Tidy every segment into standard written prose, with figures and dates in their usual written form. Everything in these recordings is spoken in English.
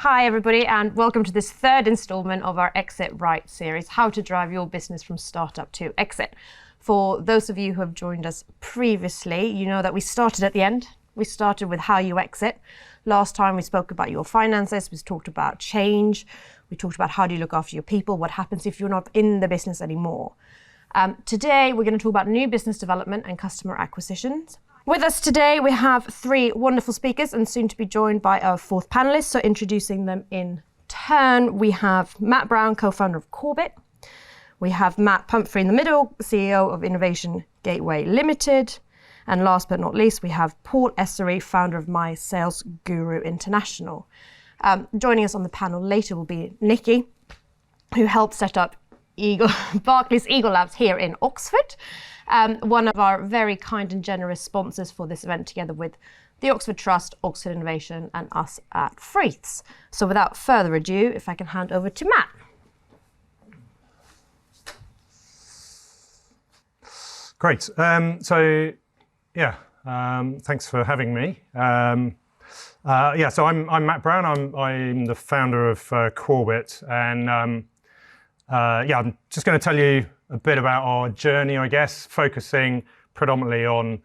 Hi everybody, and welcome to this third installment of our Exit Right series, how to drive your business from startup to exit. For those of you who have joined us previously, you know that we started at the end. We started with how you exit. Last time we spoke about your finances, we talked about change, we talked about how do you look after your people, what happens if you're not in the business anymore. Today we're going to talk about new business development and customer acquisitions. With us today, we have three wonderful speakers and soon to be joined by our fourth panelist. So introducing them in turn, we have Matt Brown, co-founder of Quorbit. We have Matt Pumfrey in the middle, CEO of Innovation Gateway Limited. And last but not least, we have Paul Essery, founder of My Sales Guru International. Joining us on the panel later will be Nikki, who helped set up Barclays Eagle Labs here in Oxford. One of our very kind and generous sponsors for this event, together with the Oxford Trust, Oxford Innovation, and us at Freeths. So without further ado, if I can hand over to Matt. Great. Thanks for having me. So I'm Matt Brown. I'm the founder of Quorbit, and I'm just going to tell you a bit about our journey, I guess, focusing predominantly on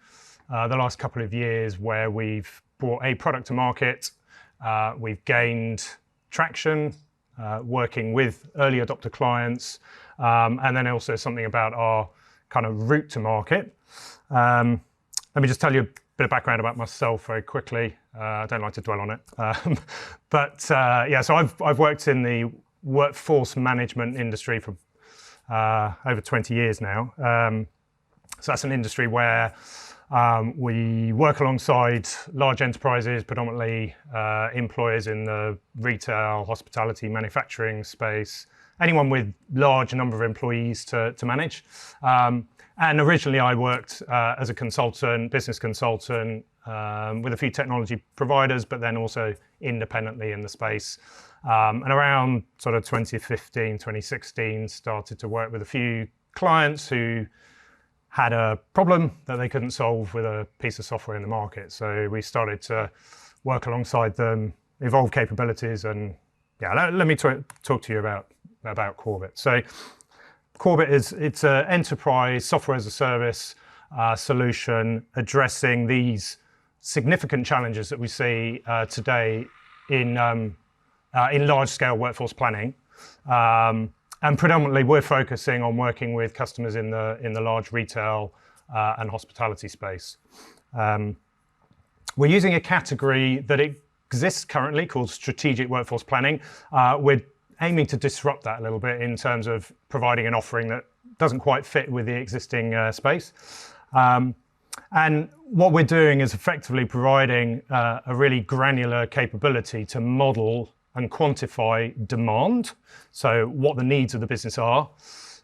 the last couple of years where we've brought a product to market, we've gained traction, working with early adopter clients, and then also something about our kind of route to market. Let me just tell you a bit of background about myself very quickly. I don't like to dwell on it. So I've worked in the workforce management industry for over 20 years now. So that's an industry where we work alongside large enterprises, predominantly employers in the retail, hospitality, manufacturing space, anyone with large number of employees to manage. And originally I worked as a consultant, business consultant, with a few technology providers, but then also independently in the space. And around sort of 2015, 2016, started to work with a few clients who had a problem that they couldn't solve with a piece of software in the market. So we started to work alongside them, evolve capabilities, and let me talk to you about Quorbit. So Quorbit it's an enterprise software as a service solution addressing these significant challenges that we see today in large-scale workforce planning, and predominantly we're focusing on working with customers in the large retail and hospitality space. We're using a category that exists currently called strategic workforce planning. We're aiming to disrupt that a little bit in terms of providing an offering that doesn't quite fit with the existing space. And what we're doing is effectively providing a really granular capability to model and quantify demand, so what the needs of the business are,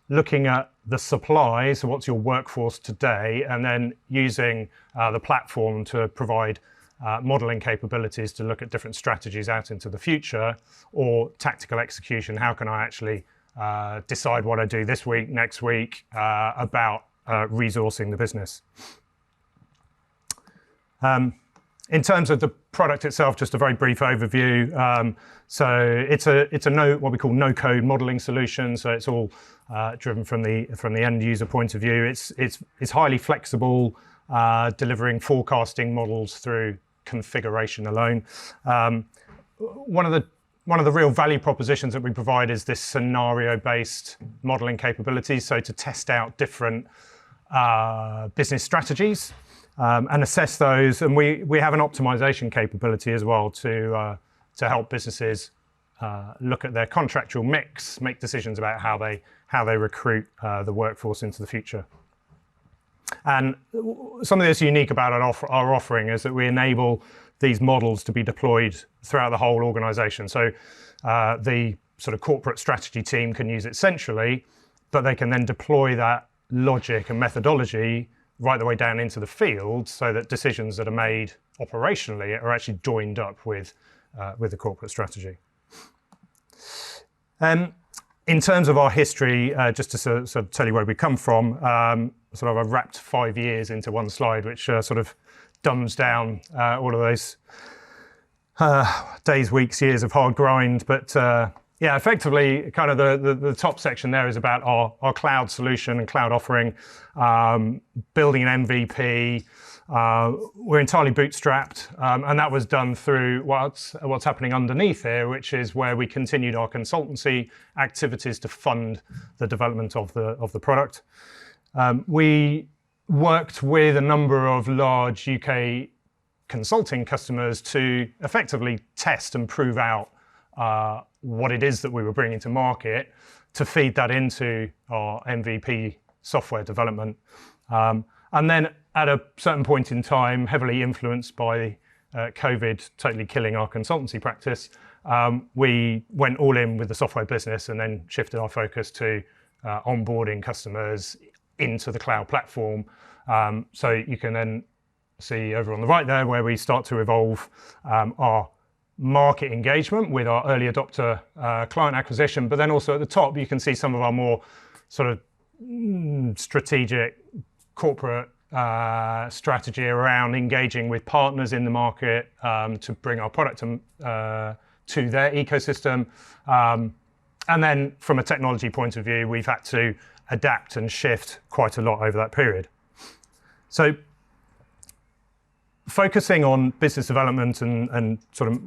looking at the supply, so what's your workforce today, and then using the platform to provide modeling capabilities to look at different strategies out into the future, or tactical execution. How can I actually decide what I do this week, next week, about resourcing the business? In terms of the product itself, just a very brief overview. So it's what we call no-code modeling solution. So it's all driven from the end user point of view. It's highly flexible, delivering forecasting models through configuration alone. One of the real value propositions that we provide is this scenario-based modeling capabilities. So to test out different business strategies. And assess those, and we have an optimization capability as well to help businesses look at their contractual mix, make decisions about how they recruit the workforce into the future. And something that's unique about our offering is that we enable these models to be deployed throughout the whole organization. So the sort of corporate strategy team can use it centrally, but they can then deploy that logic and methodology right the way down into the field, so that decisions that are made operationally are actually joined up with the corporate strategy. In terms of our history, just to sort of tell you where we come from, sort of I've wrapped 5 years into one slide, which sort of dumbs down all of those days, weeks, years of hard grind. But yeah, effectively, kind of the top section there is about our cloud solution and cloud offering, building an MVP. We're entirely bootstrapped, and that was done through what's happening underneath here, which is where we continued our consultancy activities to fund the development of the product. We worked with a number of large UK consulting customers to effectively test and prove out what it is that we were bringing to market, to feed that into our MVP software development. And then at a certain point in time, heavily influenced by COVID totally killing our consultancy practice, we went all in with the software business and then shifted our focus to onboarding customers into the cloud platform. So you can then see over on the right there where we start to evolve our market engagement with our early adopter client acquisition, but then also at the top you can see some of our more sort of strategic corporate strategy around engaging with partners in the market to bring our product to their ecosystem. And then from a technology point of view, we've had to adapt and shift quite a lot over that period. So focusing on business development and sort of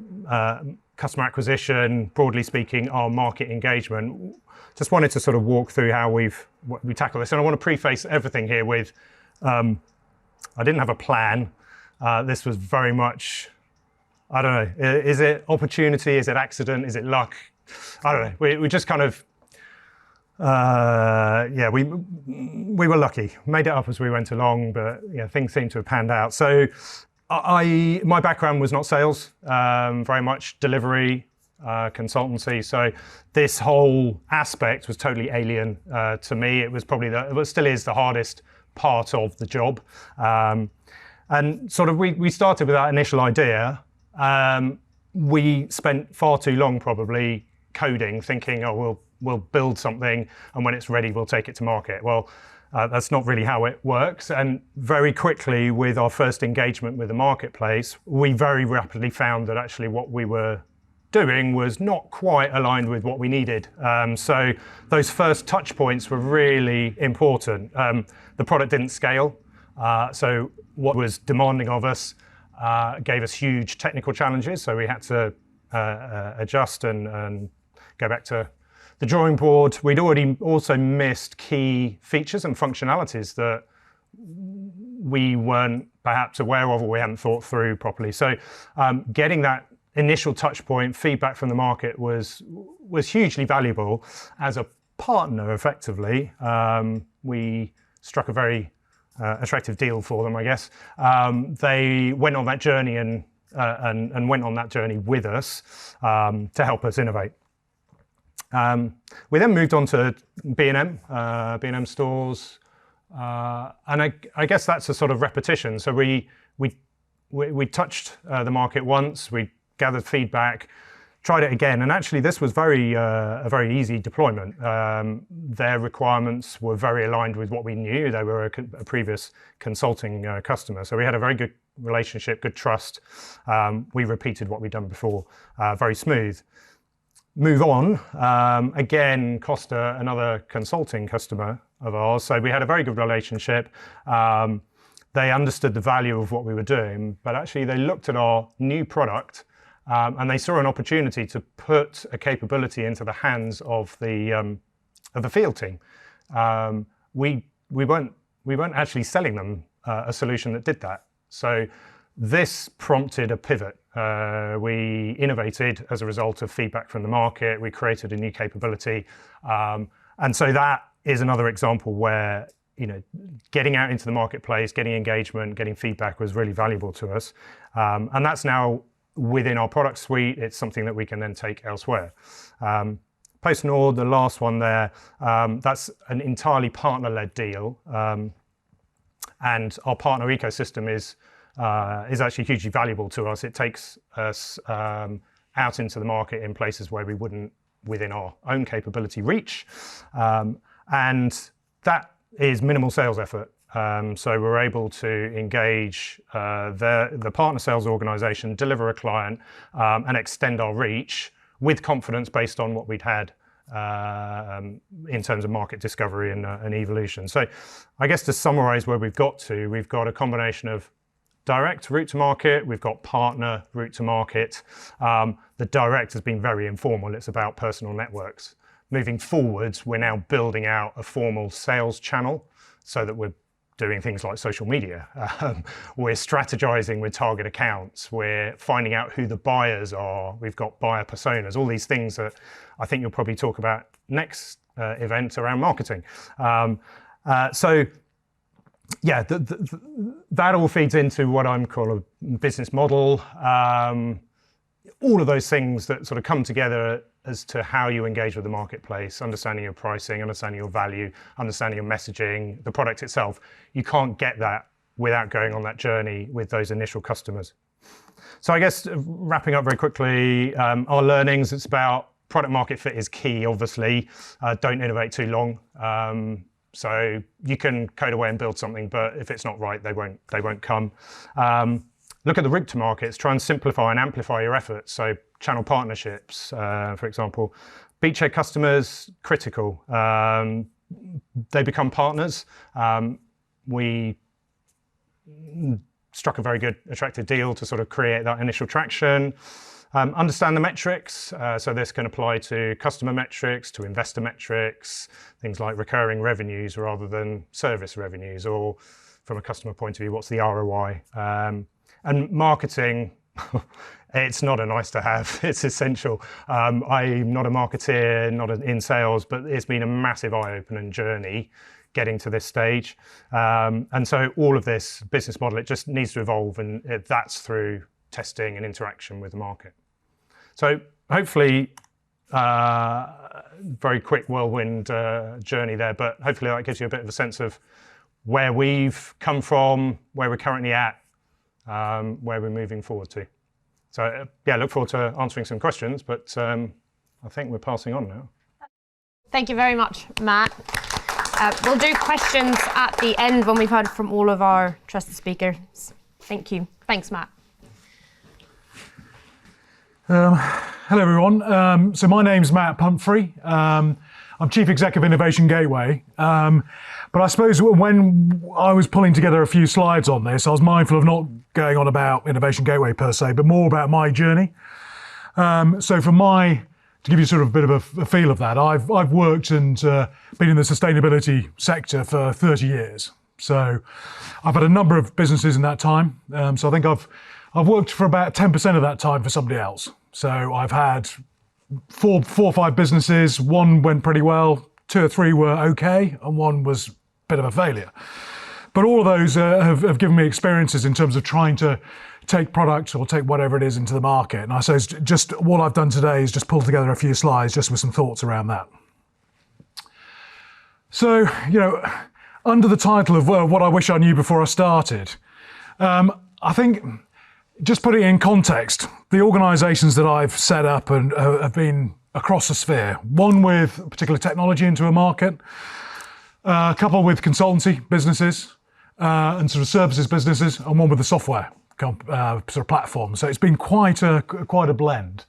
customer acquisition, broadly speaking, our market engagement, just wanted to sort of walk through how we tackle this. And I want to preface everything here with, I didn't have a plan. This was very much, I don't know, is it opportunity? Is it accident? Is it luck? I don't know. We just kind of, yeah, we were lucky. Made it up as we went along, but yeah, things seemed to have panned out. So my background was not sales, very much delivery, consultancy. So this whole aspect was totally alien to me. It was probably it still is the hardest part of the job. And sort of we started with that initial idea. We spent far too long probably coding, thinking, oh, we'll build something, and when it's ready, we'll take it to market. Well, that's not really how it works. And very quickly, with our first engagement with the marketplace, we very rapidly found that actually what we were doing was not quite aligned with what we needed. So those first touch points were really important. The product didn't scale. So what was demanding of us gave us huge technical challenges. So we had to adjust and go back to the drawing board. We'd already also missed key features and functionalities that we weren't perhaps aware of or we hadn't thought through properly. So getting that initial touch point, feedback from the market was hugely valuable. As a partner, effectively, we struck a very attractive deal for them, I guess. They went on that journey and went on that journey with us to help us innovate. We then moved on to B&M stores, and I guess that's a sort of repetition. So we touched the market once, we gathered feedback, tried it again, and actually this was a very easy deployment. Their requirements were very aligned with what we knew. They were a previous consulting customer, so we had a very good relationship, good trust. We repeated what we'd done before, very smooth. Move on, again, Costa, another consulting customer of ours. So we had a very good relationship. They understood the value of what we were doing, but actually they looked at our new product and they saw an opportunity to put a capability into the hands of the field team. We weren't actually selling them a solution that did that. So this prompted a pivot. We innovated as a result of feedback from the market. We created a new capability. And so that is another example where, getting out into the marketplace, getting engagement, getting feedback was really valuable to us. And that's now within our product suite. It's something that we can then take elsewhere. Post-Nord, the last one there, that's an entirely partner-led deal. And our partner ecosystem is actually hugely valuable to us. It takes us out into the market in places where we wouldn't, within our own capability, reach. And that is minimal sales effort. So we're able to engage the partner sales organisation, deliver a client, and extend our reach with confidence based on what we'd had in terms of market discovery and evolution. So I guess to summarise where we've got a combination of direct route to market, we've got partner route to market. The direct has been very informal, it's about personal networks. Moving forwards, we're now building out a formal sales channel so that we're doing things like social media. We're strategizing with target accounts. We're finding out who the buyers are. We've got buyer personas, all these things that I think you'll probably talk about next event around marketing. So yeah, that all feeds into what I'm calling a business model. All of those things that sort of come together as to how you engage with the marketplace, understanding your pricing, understanding your value, understanding your messaging, the product itself. You can't get that without going on that journey with those initial customers. So I guess wrapping up very quickly, our learnings, it's about product market fit is key, obviously. Don't innovate too long. So you can code away and build something, but if it's not right, they won't come. Look at the route to markets, try and simplify and amplify your efforts. So channel partnerships, for example. Beachhead customers, critical. They become partners. We struck a very good, attractive deal to sort of create that initial traction. Understand the metrics. So this can apply to customer metrics, to investor metrics, things like recurring revenues rather than service revenues, or from a customer point of view, what's the ROI? And marketing, it's not a nice to have, it's essential. I'm not a marketeer, not in sales, but it's been a massive eye-opening journey getting to this stage. And so all of this business model, it just needs to evolve, and that's through testing and interaction with the market. So hopefully, very quick whirlwind journey there, but hopefully that gives you a bit of a sense of where we've come from, where we're currently at, where we're moving forward to. So yeah, look forward to answering some questions, but I think we're passing on now. Thank you very much, Matt. We'll do questions at the end when we've heard from all of our trusted speakers. Thank you. Thanks, Matt. Hello, everyone. So my name's Matt Pumfrey. I'm Chief Exec of Innovation Gateway. But I suppose when I was pulling together a few slides on this, I was mindful of not going on about Innovation Gateway per se, but more about my journey. So to give you sort of a bit of a feel of that, I've worked and been in the sustainability sector for 30 years. So I've had a number of businesses in that time. So I think I've worked for about 10% of that time for somebody else. So I've had four or five businesses. One went pretty well, 2 or 3 were okay, and one was a bit of a failure. But all of those have given me experiences in terms of trying to take product or take whatever it is into the market. And I suppose just what I've done today is just pull together a few slides just with some thoughts around that. So, under the title of what I wish I knew before I started, I think just put it in context, the organisations that I've set up and have been across the sphere, one with particular technology into a market, a couple with consultancy businesses and sort of services businesses, and one with the software sort of platform. So it's been quite a blend.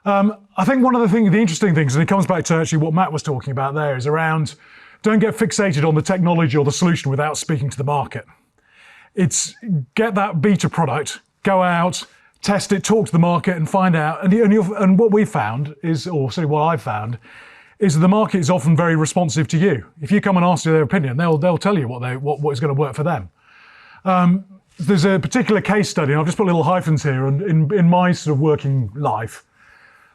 I think one of the interesting things, and it comes back to actually what Matt was talking about there, is around don't get fixated on the technology or the solution without speaking to the market. It's get that beta product, go out, test it, talk to the market and find out. And what we've found is, or certainly what I've found, is that the market is often very responsive to you. If you come and ask their opinion, they'll tell you what is going to work for them. There's a particular case study, and I've just put little hyphens here, and in my sort of working life,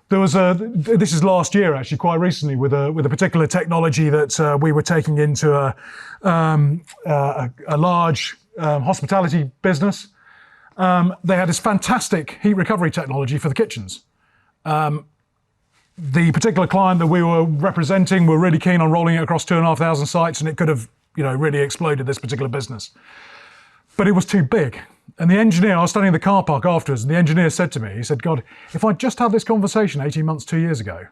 there was this is last year actually, quite recently, with a particular technology that we were taking into a large hospitality business. They had this fantastic heat recovery technology for the kitchens. The particular client that we were representing were really keen on rolling it across 2,500 sites, and it could have, really exploded this particular business. But it was too big. And the engineer, I was standing in the car park afterwards, and the engineer said to me, he said, God, if I'd just had this conversation 18 months, 2 years ago,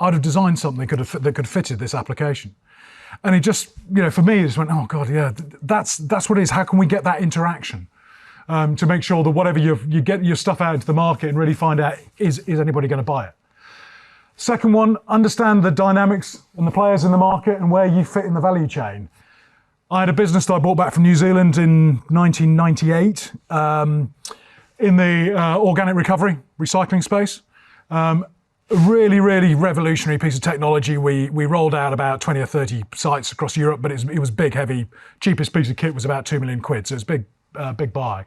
I'd have designed something that could have fitted this application. And it just, for me, it just went, oh God, yeah, that's what it is. How can we get that interaction to make sure that whatever you get your stuff out into the market and really find out, is anybody going to buy it? Second one, understand the dynamics and the players in the market and where you fit in the value chain. I had a business that I bought back from New Zealand in 1998 in the organic recovery, recycling space. A really, really revolutionary piece of technology. We rolled out about 20 or 30 sites across Europe, but it was big, heavy. Cheapest piece of kit was about 2 million quid, so it was big buy.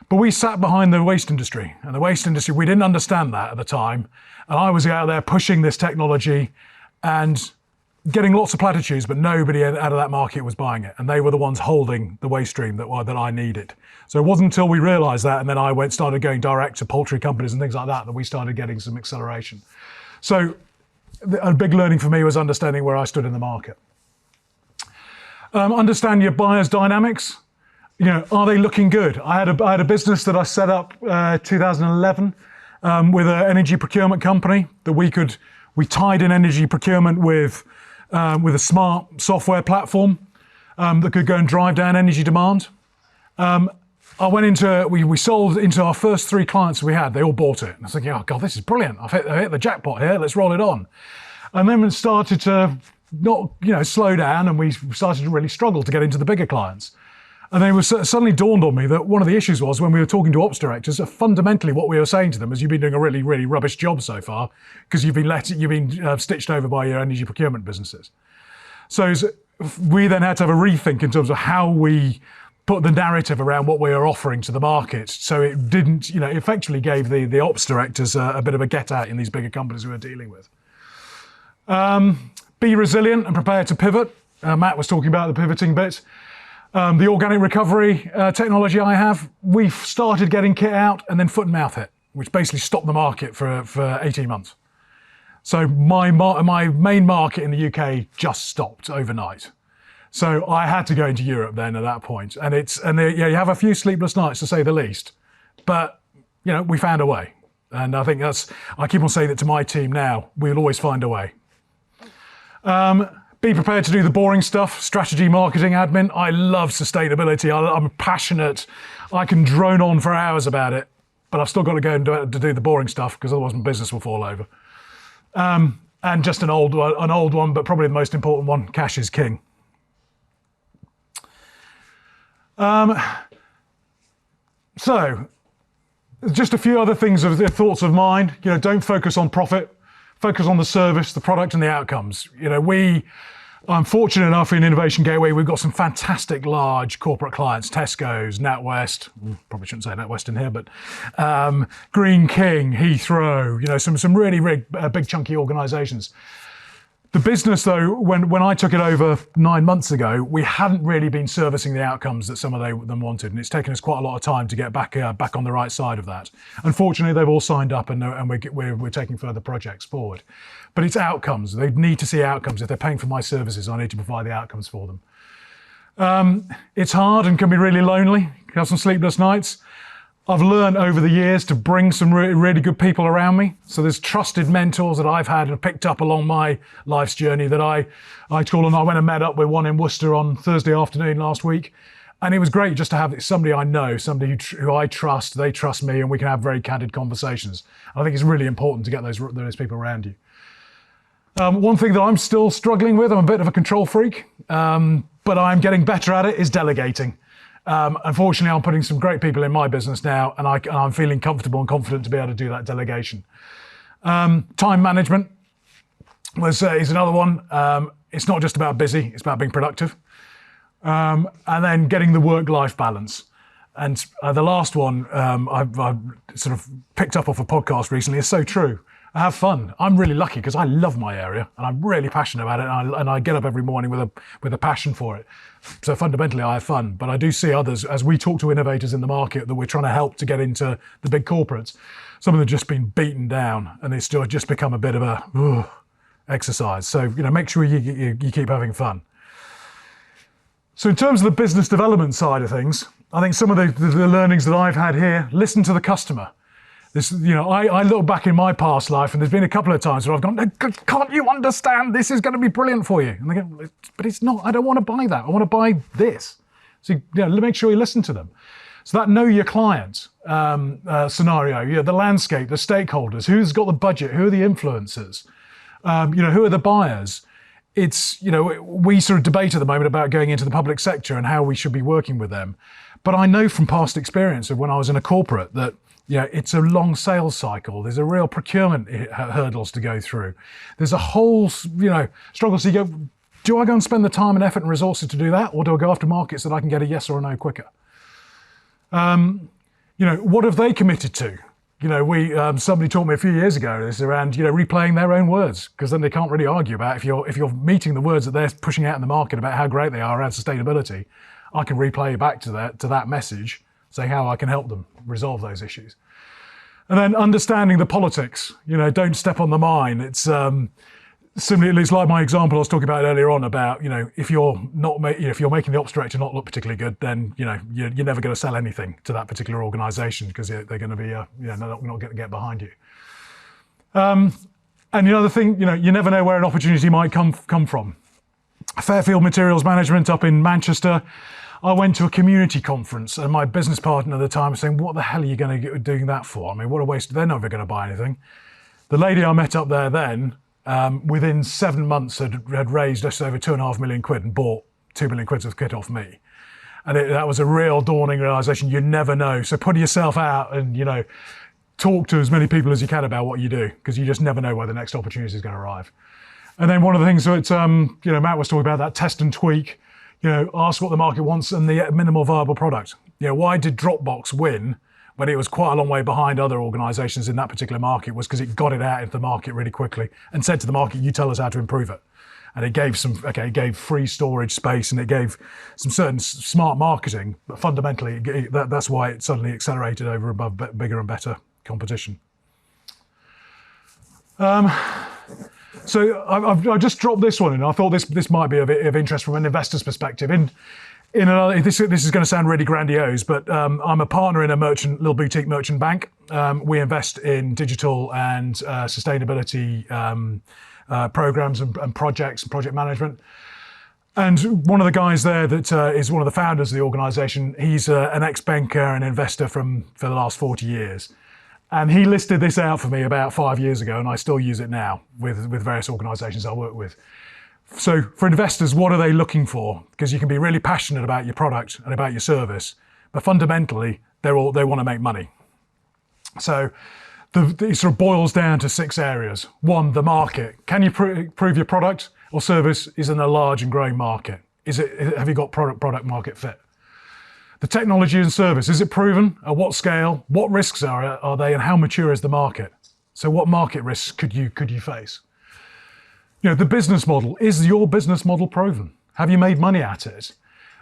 But we sat behind the waste industry, and the waste industry, we didn't understand that at the time. And I was out there pushing this technology and getting lots of platitudes, but nobody out of that market was buying it. And they were the ones holding the waste stream that I needed. So it wasn't until we realized that, and then I started going direct to poultry companies and things like that, that we started getting some acceleration. So a big learning for me was understanding where I stood in the market. Understand your buyers' dynamics. Are they looking good? I had a business that I set up 2011 with an energy procurement company that we tied in energy procurement with a smart software platform that could go and drive down energy demand. We sold into our first 3 clients we had. They all bought it. And I was thinking, oh God, this is brilliant. I hit the jackpot here. Let's roll it on. And then it started to slow down, and we started to really struggle to get into the bigger clients. And then it suddenly dawned on me that one of the issues was when we were talking to ops directors, fundamentally what we were saying to them is, you've been doing a really, really rubbish job so far because you've been stitched over by your energy procurement businesses. So we then had to have a rethink in terms of how we put the narrative around what we were offering to the market. So it didn't, effectively gave the ops directors a bit of a get out in these bigger companies we were dealing with. Be resilient and prepare to pivot. Matt was talking about the pivoting bit. The organic recovery technology I have, we've started getting kit out and then foot and mouth hit, which basically stopped the market for 18 months. So my main market in the UK just stopped overnight. So I had to go into Europe then at that point. And you have a few sleepless nights to say the least, but we found a way. And I think I keep on saying that to my team now, we'll always find a way. Be prepared to do the boring stuff, strategy, marketing, admin. I love sustainability. I'm passionate. I can drone on for hours about it, but I've still got to go and do the boring stuff because otherwise my business will fall over. And just an old one, but probably the most important one, cash is king. So just a few other things thoughts of mine. Don't focus on profit, focus on the service, the product and the outcomes. I'm fortunate enough in Innovation Gateway, we've got some fantastic large corporate clients, Tesco's, NatWest, probably shouldn't say NatWest in here, but Green King, Heathrow, some really, really big chunky organizations. The business though, when I took it over 9 months ago, we hadn't really been servicing the outcomes that some of them wanted. And it's taken us quite a lot of time to get back on the right side of that. Unfortunately, they've all signed up and we're taking further projects forward. But it's outcomes. They need to see outcomes. If they're paying for my services, I need to provide the outcomes for them. It's hard and can be really lonely. Have some sleepless nights. I've learned over the years to bring some really good people around me. So there's trusted mentors that I've had and picked up along my life's journey that I call on. I went and met up with one in Worcester on Thursday afternoon last week. And it was great just to have somebody I know, somebody who I trust, they trust me, and we can have very candid conversations. I think it's really important to get those people around you. One thing that I'm still struggling with, I'm a bit of a control freak, but I'm getting better at it, is delegating. Unfortunately, I'm putting some great people in my business now, and I'm feeling comfortable and confident to be able to do that delegation. Time management is another one. It's not just about busy, it's about being productive. And then getting the work-life balance. And the last one I've sort of picked up off a podcast recently is so true. I have fun. I'm really lucky because I love my area and I'm really passionate about it, and I get up every morning with a passion for it. So fundamentally I have fun, but I do see others, as we talk to innovators in the market that we're trying to help to get into the big corporates, some of them have just been beaten down and it's still just become a bit of a exercise. So make sure you keep having fun. So in terms of the business development side of things, I think some of the learnings that I've had here, listen to the customer. I look back in my past life, and there's been a couple of times where I've gone, can't you understand? This is going to be brilliant for you. And they go, but it's not. I don't want to buy that. I want to buy this. So make sure you listen to them. So that know your client scenario, the landscape, the stakeholders, who's got the budget, who are the influencers, who are the buyers. It's, we sort of debate at the moment about going into the public sector and how we should be working with them. But I know from past experience of when I was in a corporate that, it's a long sales cycle. There's a real procurement hurdles to go through. There's a whole, struggle. So you go, do I go and spend the time and effort and resources to do that? Or do I go after markets that I can get a yes or a no quicker? What have they committed to? Somebody taught me a few years ago this around, replaying their own words, because then they can't really argue about if you're meeting the words that they're pushing out in the market about how great they are around sustainability. I can replay back to that message, saying how I can help them resolve those issues. And then understanding the politics, don't step on the mine. It's similarly, it's like my example I was talking about earlier on about, if you're making the ops director not look particularly good, then, you're never going to sell anything to that particular organisation because they're going to be, they're not going to get behind you. And the other thing, you never know where an opportunity might come from. Fairfield Materials Management up in Manchester, I went to a community conference and my business partner at the time was saying, what the hell are you going to be doing that for? I mean, what a waste. They're never going to buy anything. The lady I met up there then, within 7 months had raised just over 2.5 million quid and bought 2 million quid of kit off me. And that was a real dawning realization. You never know. So put yourself out and, talk to as many people as you can about what you do, because you just never know where the next opportunity is going to arrive. And then one of the things that, Matt was talking about, that test and tweak, ask what the market wants and the minimal viable product. Why did Dropbox win when it was quite a long way behind other organisations in that particular market? Was because it got it out into the market really quickly and said to the market, you tell us how to improve it. And it gave free storage space and it gave some certain smart marketing, but fundamentally that's why it suddenly accelerated over above bigger and better competition. So I've just dropped this one in. I thought this might be of interest from an investor's perspective. This is going to sound really grandiose, but I'm a partner in a little boutique merchant bank. We invest in digital and sustainability programs and projects and project management. And one of the guys there that is one of the founders of the organisation, he's an ex-banker and investor for the last 40 years. And he listed this out for me about 5 years ago, and I still use it now with various organisations I work with. So for investors, what are they looking for? Because you can be really passionate about your product and about your service, but fundamentally, they want to make money. So it sort of boils down to 6 areas. 1, the market. Can you prove your product or service is in a large and growing market? Have you got product market fit? The technology and service, is it proven? At what scale? What risks are they, and how mature is the market? So what market risks could you face? The business model, is your business model proven? Have you made money at it?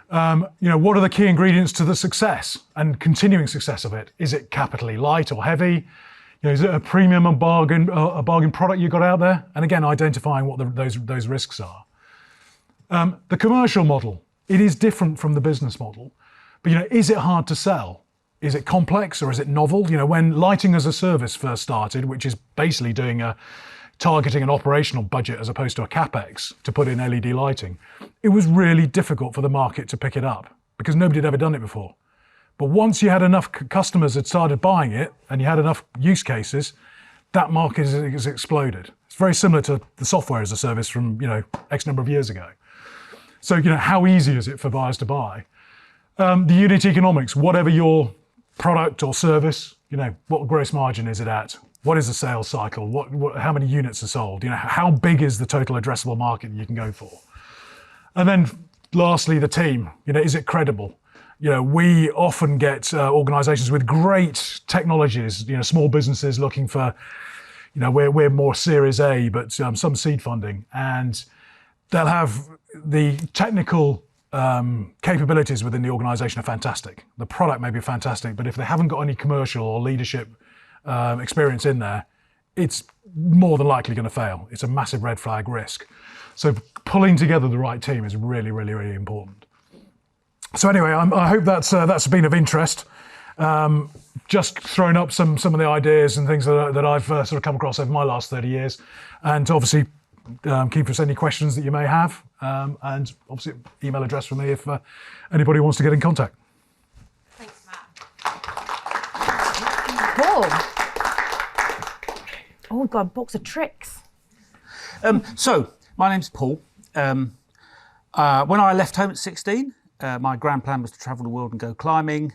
What are the key ingredients to the success and continuing success of it? Is it capitally light or heavy? Is it a premium and a bargain product you got out there? And again, identifying what those risks are. The commercial model, it is different from the business model. But is it hard to sell? Is it complex or is it novel? When lighting as a service first started, which is basically targeting an operational budget as opposed to a capex to put in LED lighting, it was really difficult for the market to pick it up because nobody had ever done it before. But once you had enough customers had started buying it and you had enough use cases, that market has exploded. It's very similar to the software as a service from X number of years ago. So how easy is it for buyers to buy? The unit economics, whatever your product or service, what gross margin is it at? What is the sales cycle? How many units are sold? How big is the total addressable market you can go for? And then lastly, the team, is it credible? We often get organizations with great technologies, small businesses looking for, we're more Series A, but some seed funding, and they'll have the technical capabilities within the organization are fantastic. The product may be fantastic, but if they haven't got any commercial or leadership experience in there, it's more than likely going to fail. It's a massive red flag risk. So pulling together the right team is really, really, really important. So anyway, I hope that's been of interest. just throwing up some of the ideas and things that I've sort of come across over my last 30 years. And obviously, keep us any questions that you may have. And obviously, email address for me if anybody wants to get in contact. Thanks, Matt. Cool. Oh, we've got a box of tricks. So, my name's Paul. When I left home at 16, my grand plan was to travel the world and go climbing,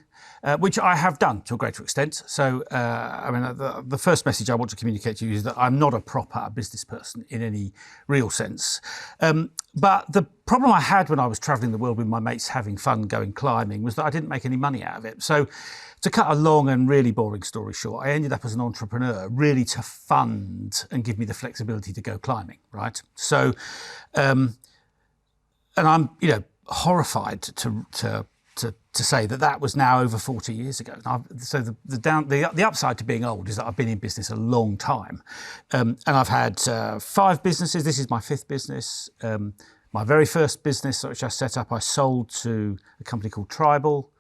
which I have done to a greater extent. So, the first message I want to communicate to you is that I'm not a proper business person in any real sense. But the problem I had when I was travelling the world with my mates having fun going climbing was that I didn't make any money out of it. So, to cut a long and really boring story short, I ended up as an entrepreneur really to fund and give me the flexibility to go climbing, right? So, and I'm, horrified to say that was now over 40 years ago. So the upside to being old is that I've been in business a long time, and I've had 5 businesses. This is my 5th business. My very first business, which I set up, I sold to a company called Tribal.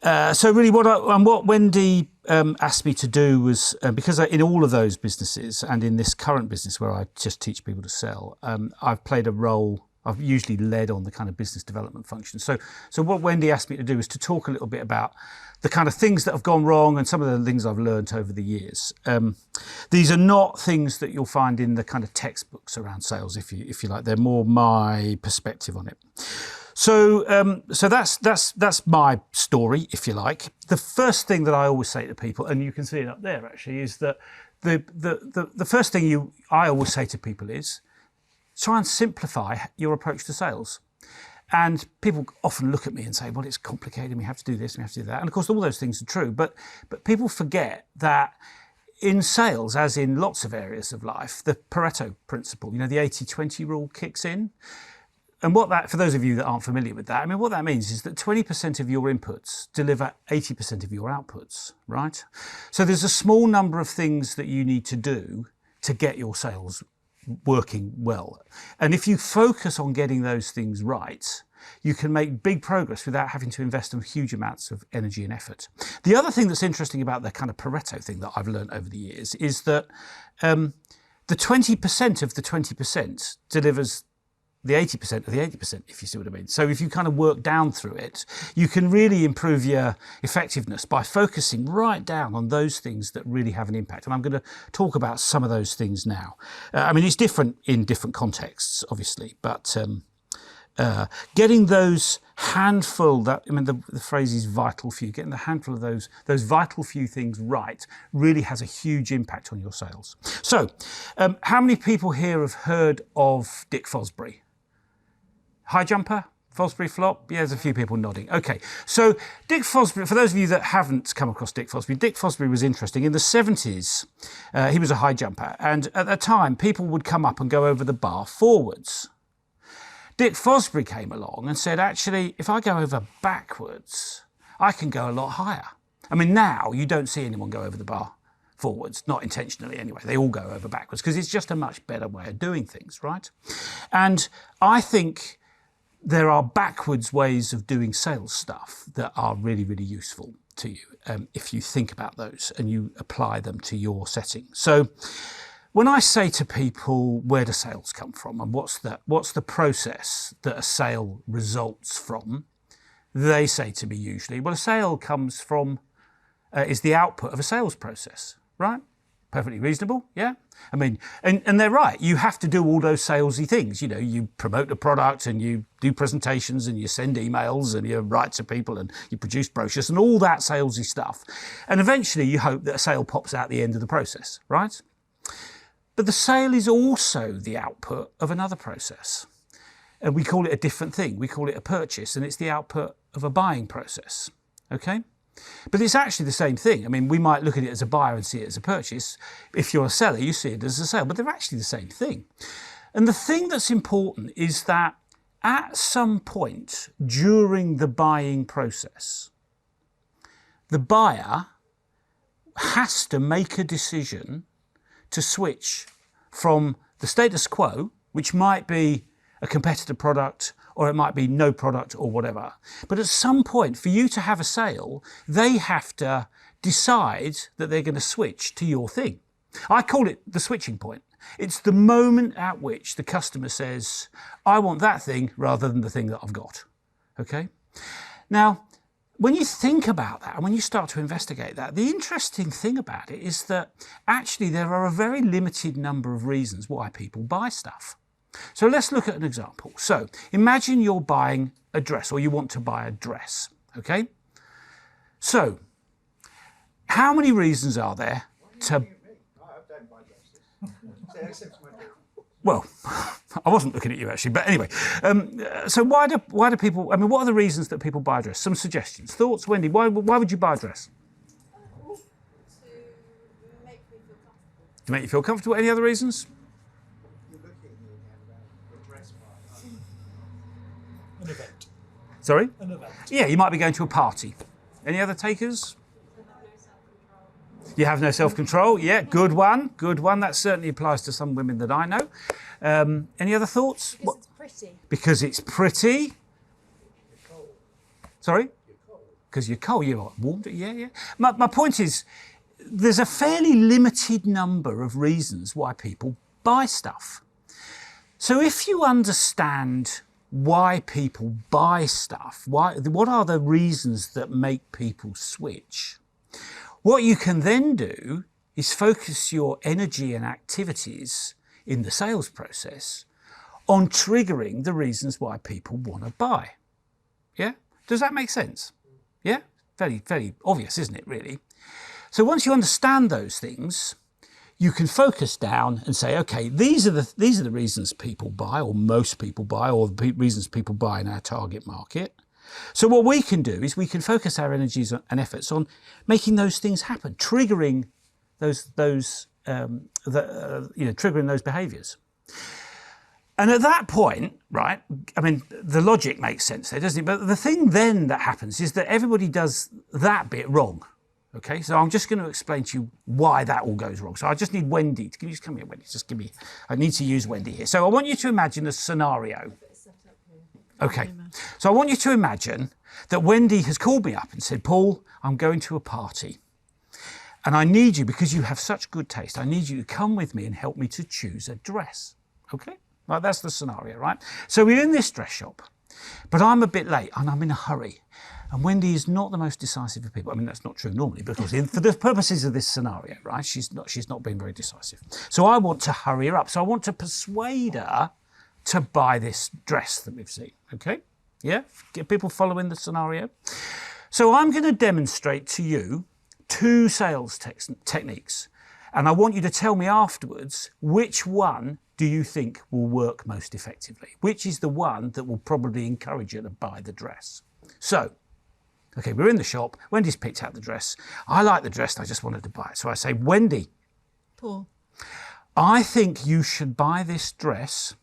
So really, what Wendy asked me to do was because in all of those businesses and in this current business where I just teach people to sell, I've played a role. I've usually led on the kind of business development function. So what Wendy asked me to do is to talk a little bit about the kind of things that have gone wrong and some of the things I've learned over the years. These are not things that you'll find in the kind of textbooks around sales, if you like. They're more my perspective on it. So that's my story, if you like. The first thing that I always say to people, and you can see it up there actually, is that the first thing I always say to people is, try and simplify your approach to sales. And people often look at me and say, well, it's complicated, we have to do this, we have to do that. And of course, all those things are true, but people forget that in sales, as in lots of areas of life, the Pareto principle, the 80-20 rule kicks in. And for those of you that aren't familiar with that, what that means is that 20% of your inputs deliver 80% of your outputs, right? So there's a small number of things that you need to do to get your sales working well. And if you focus on getting those things right, you can make big progress without having to invest in huge amounts of energy and effort. The other thing that's interesting about the kind of Pareto thing that I've learned over the years is that the 20% of the 20% delivers the 80% of the 80%, if you see what I mean. So if you kind of work down through it, you can really improve your effectiveness by focusing right down on those things that really have an impact. And I'm going to talk about some of those things now. It's different in different contexts, obviously, but getting those handful, the phrase is vital few, getting the handful of those vital few things right really has a huge impact on your sales. So how many people here have heard of Dick Fosbury? High jumper, Fosbury flop? Yeah, there's a few people nodding. Okay, so Dick Fosbury, for those of you that haven't come across Dick Fosbury was interesting. In the 70s, he was a high jumper, and at the time, people would come up and go over the bar forwards. Dick Fosbury came along and said, actually, if I go over backwards, I can go a lot higher. Now you don't see anyone go over the bar forwards, not intentionally anyway. They all go over backwards because it's just a much better way of doing things, right? And I think there are backwards ways of doing sales stuff that are really, really useful to you if you think about those and you apply them to your setting. So when I say to people, where do sales come from and what's the process that a sale results from, they say to me usually, well, a sale comes from, is the output of a sales process, right? Perfectly reasonable, yeah? And they're right. You have to do all those salesy things. You promote the product and you do presentations and you send emails and you write to people and you produce brochures and all that salesy stuff. And eventually you hope that a sale pops out the end of the process, right? But the sale is also the output of another process. And we call it a different thing. We call it a purchase, and it's the output of a buying process, okay? But it's actually the same thing. We might look at it as a buyer and see it as a purchase. If you're a seller, you see it as a sale, but they're actually the same thing. And the thing that's important is that at some point during the buying process, the buyer has to make a decision to switch from the status quo, which might be a competitor product or it might be no product or whatever. But at some point, for you to have a sale, they have to decide that they're going to switch to your thing. I call it the switching point. It's the moment at which the customer says, I want that thing rather than the thing that I've got. Okay? Now, when you think about that and when you start to investigate that, the interesting thing about it is that actually there are a very limited number of reasons why people buy stuff. So let's look at an example. So imagine you're buying a dress, or you want to buy a dress. Okay? So how many reasons are there to... Well, I wasn't looking at you actually, but anyway. So why do people? I mean, what are the reasons that people buy a dress? Some suggestions, thoughts, Wendy. Why would you buy a dress? To make me feel comfortable. To make you feel comfortable. Any other reasons? You're looking at me now about the dress part. An event. Sorry? An event. Yeah, you might be going to a party. Any other takers? You have no self-control. Yeah, good one. Good one. That certainly applies to some women that I know. Any other thoughts? Because it's pretty. Because it's pretty. Sorry? Because you're cold. You're warm. Yeah, yeah. My point is, there's a fairly limited number of reasons why people buy stuff. So if you understand why people buy stuff, what are the reasons that make people switch? What you can then do is focus your energy and activities in the sales process on triggering the reasons why people want to buy. Yeah? Does that make sense? Yeah? Very, very obvious, isn't it, really? So once you understand those things, you can focus down and say, okay, these are the reasons people buy, or most people buy, or the reasons people buy in our target market. So what we can do is we can focus our energies and efforts on making those things happen, triggering triggering those behaviours. And at that point, right, I mean, the logic makes sense there, doesn't it? But the thing then that happens is that everybody does that bit wrong. Okay, so I'm just going to explain to you why that all goes wrong. So I just need Wendy. Can you just come here, Wendy? Just give me. I need to use Wendy here. So I want you to imagine a scenario. Okay, so I want you to imagine that Wendy has called me up and said, Paul, I'm going to a party. And I need you, because you have such good taste, I need you to come with me and help me to choose a dress. Okay, right, that's the scenario, right? So we're in this dress shop, but I'm a bit late and I'm in a hurry. And Wendy is not the most decisive of people. I mean, that's not true normally, but for the purposes of this scenario, right, she's not being very decisive. So I want to hurry her up. So I want to persuade her to buy this dress that we've seen, okay? Yeah, get people following the scenario. So I'm going to demonstrate to you 2 sales techniques, and I want you to tell me afterwards which one do you think will work most effectively? Which is the one that will probably encourage you to buy the dress? So, okay, we're in the shop. Wendy's picked out the dress. I like the dress and I just wanted to buy it. So I say, Wendy, Paul, I think you should buy this dress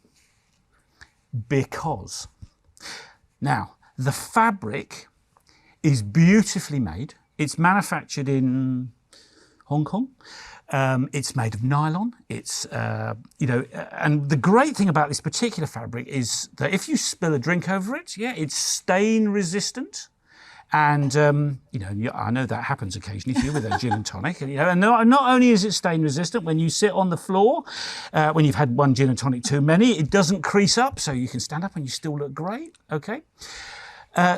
because. Now, the fabric is beautifully made. It's manufactured in Hong Kong. It's made of nylon. It's, and the great thing about this particular fabric is that if you spill a drink over it, yeah, it's stain resistant. And, I know that happens occasionally to you with a gin and tonic. And not only is it stain resistant, when you sit on the floor, when you've had one gin and tonic too many, it doesn't crease up, so you can stand up and you still look great, okay?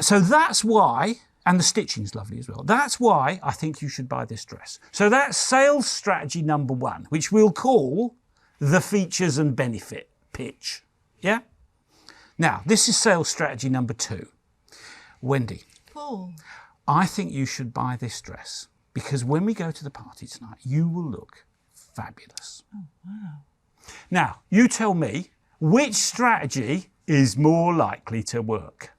So that's why, and the stitching's lovely as well, that's why I think you should buy this dress. So that's sales strategy number 1, which we'll call the features and benefit pitch, yeah? Now, this is sales strategy number 2. Wendy. Paul, I think you should buy this dress because when we go to the party tonight, you will look fabulous. Oh, wow. Now, you tell me which strategy is more likely to work.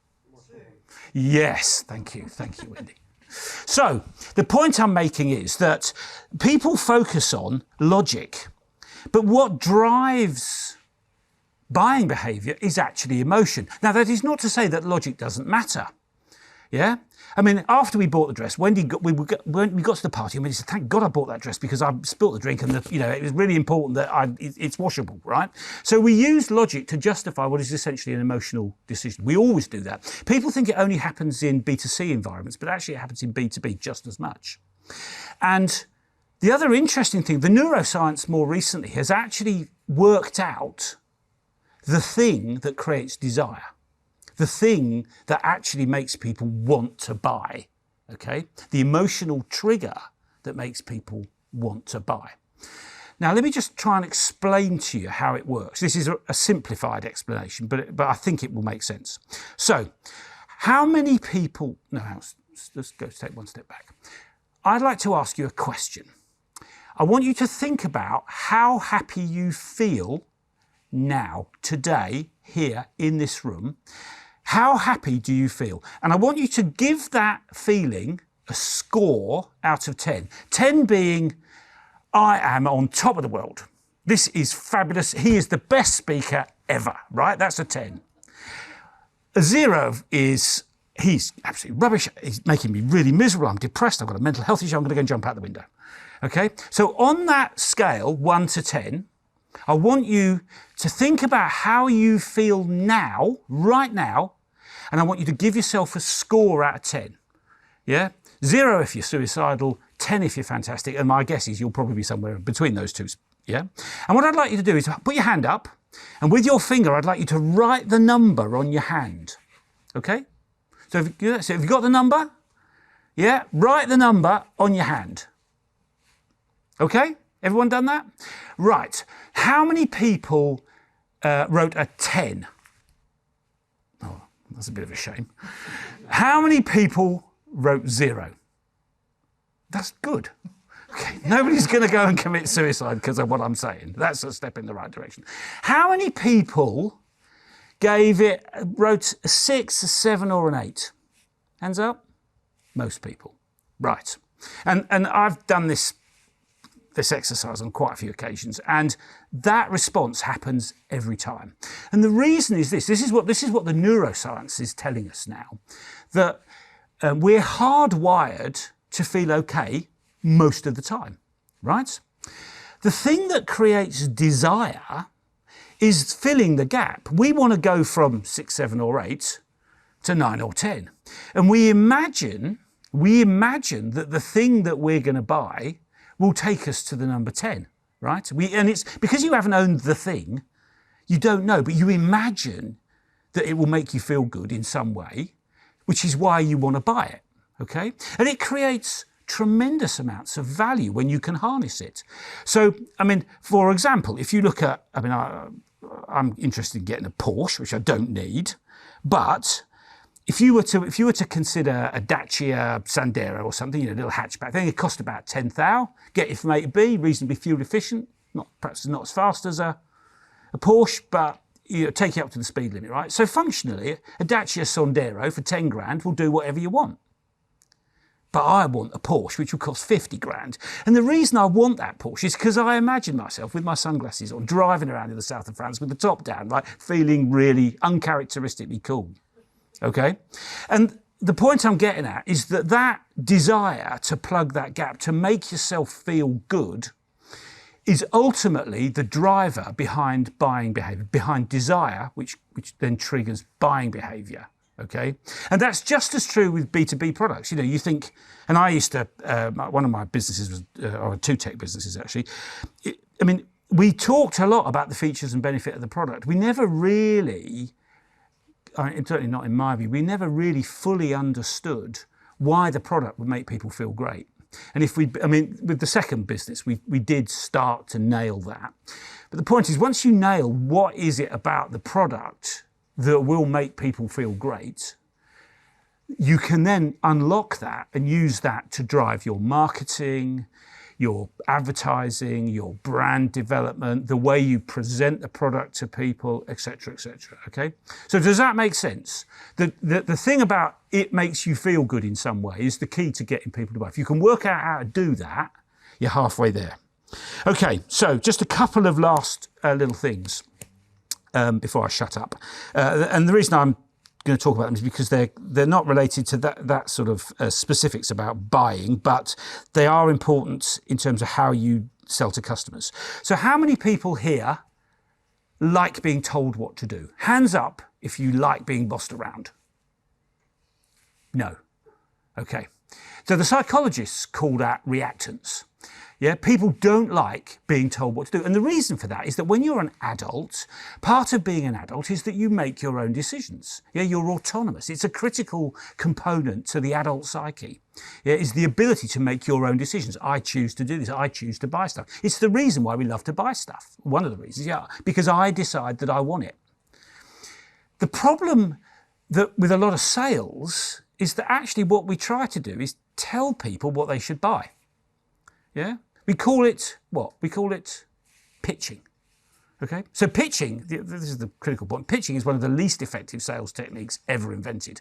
Yes, thank you, Wendy. So, the point I'm making is that people focus on logic, but what drives buying behaviour is actually emotion. Now, that is not to say that logic doesn't matter. Yeah, I mean, after we bought the dress, we got to the party, and we said, "Thank God I bought that dress because I spilt the drink, and it was really important that it's washable, right?" So we used logic to justify what is essentially an emotional decision. We always do that. People think it only happens in B2C environments, but actually it happens in B2B just as much. And the other interesting thing, the neuroscience more recently has actually worked out the thing that creates desire. The thing that actually makes people want to buy, okay? The emotional trigger that makes people want to buy. Now, let me just try and explain to you how it works. This is a simplified explanation, but I think it will make sense. So, how many people... No, let's go take one step back. I'd like to ask you a question. I want you to think about how happy you feel now, today, here in this room. How happy do you feel? And I want you to give that feeling a score out of 10. 10 being, I am on top of the world. This is fabulous. He is the best speaker ever, right? That's a 10. A 0 is, he's absolutely rubbish. He's making me really miserable. I'm depressed. I've got a mental health issue. I'm going to go and jump out the window. Okay? So on that scale, 1 to 10, I want you to think about how you feel now, right now, and I want you to give yourself a score out of 10. Yeah? 0 if you're suicidal, 10 if you're fantastic, and my guess is you'll probably be somewhere between those two. Yeah? And what I'd like you to do is put your hand up, and with your finger, I'd like you to write the number on your hand. Okay? So have you got the number? Yeah? Write the number on your hand. Okay? Everyone done that? Right. How many people wrote a 10? Oh, that's a bit of a shame. How many people wrote 0? That's good. Okay, nobody's going to go and commit suicide because of what I'm saying. That's a step in the right direction. How many people wrote a 6, a 7, or an 8? Hands up? Most people. Right. And I've done this exercise on quite a few occasions, and that response happens every time. And the reason is this is what the neuroscience is telling us now, that we're hardwired to feel okay most of the time, right? The thing that creates desire is filling the gap. We want to go from 6, 7, or 8 to 9 or 10. And we imagine that the thing that we're going to buy will take us to the number 10, right? And it's because you haven't owned the thing, you don't know, but you imagine that it will make you feel good in some way, which is why you want to buy it, okay? And it creates tremendous amounts of value when you can harness it. So, I mean, for example, if you look at, I'm interested in getting a Porsche, which I don't need, but if you were to consider a Dacia Sandero or something, a little hatchback, then it cost about 10,000. Get you from A to B, reasonably fuel efficient, perhaps not as fast as a Porsche, but take you up to the speed limit, right? So functionally, a Dacia Sandero for 10 grand will do whatever you want. But I want a Porsche, which will cost 50 grand. And the reason I want that Porsche is because I imagine myself with my sunglasses on, driving around in the south of France with the top down, right, feeling really uncharacteristically cool. Okay? And the point I'm getting at is that desire to plug that gap, to make yourself feel good, is ultimately the driver behind buying behavior, behind desire, which then triggers buying behavior. Okay? And that's just as true with B2B products. You think, and I used to, one of my businesses was, or 2 tech businesses actually, we talked a lot about the features and benefit of the product. We never really, certainly not in my view, we never really fully understood why the product would make people feel great. And with the second business, we did start to nail that. But the point is, once you nail what is it about the product that will make people feel great, you can then unlock that and use that to drive your marketing, your advertising, your brand development, the way you present the product to people, etc., etc. Okay? So does that make sense? The thing about it makes you feel good in some way is the key to getting people to buy. If you can work out how to do that, you're halfway there. Okay, so just a couple of last little things before I shut up. And the reason I'm going to talk about them is because they're not related to that sort of specifics about buying, but they are important in terms of how you sell to customers. So how many people here like being told what to do? Hands up if you like being bossed around. No. Okay. So the psychologists call that reactance. Yeah, people don't like being told what to do. And the reason for that is that when you're an adult, part of being an adult is that you make your own decisions. Yeah, you're autonomous. It's a critical component to the adult psyche. Yeah, is the ability to make your own decisions. I choose to do this. I choose to buy stuff. It's the reason why we love to buy stuff. One of the reasons, yeah, because I decide that I want it. The problem that with a lot of sales is that actually what we try to do is tell people what they should buy. Yeah? We call it what? We call it pitching. Okay? So pitching, this is the critical point, pitching is one of the least effective sales techniques ever invented.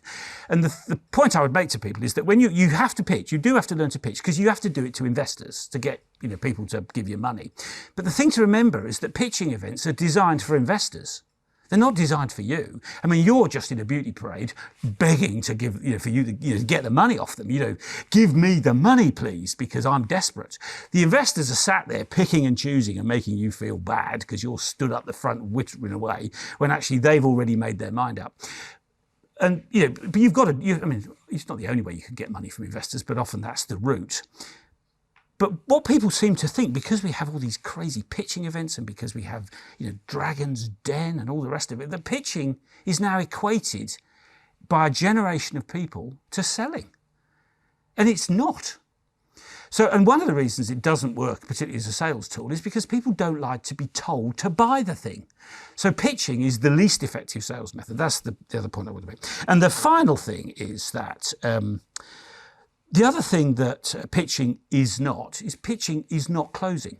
And the point I would make to people is that when you have to pitch, you do have to learn to pitch because you have to do it to investors to get people to give you money. But the thing to remember is that pitching events are designed for investors. They're not designed for you. I mean, you're just in a beauty parade begging to give, for you to get the money off them. Give me the money, please, because I'm desperate. The investors are sat there picking and choosing and making you feel bad because you're stood up the front whittering away when actually they've already made their mind up. And, but you've got to, it's not the only way you can get money from investors, but often that's the route. But what people seem to think, because we have all these crazy pitching events and because we have, Dragon's Den and all the rest of it, that pitching is now equated by a generation of people to selling. And it's not. So, and one of the reasons it doesn't work, particularly as a sales tool, is because people don't like to be told to buy the thing. So pitching is the least effective sales method. That's the other point I want to make. And the final thing is that the other thing that pitching is not closing.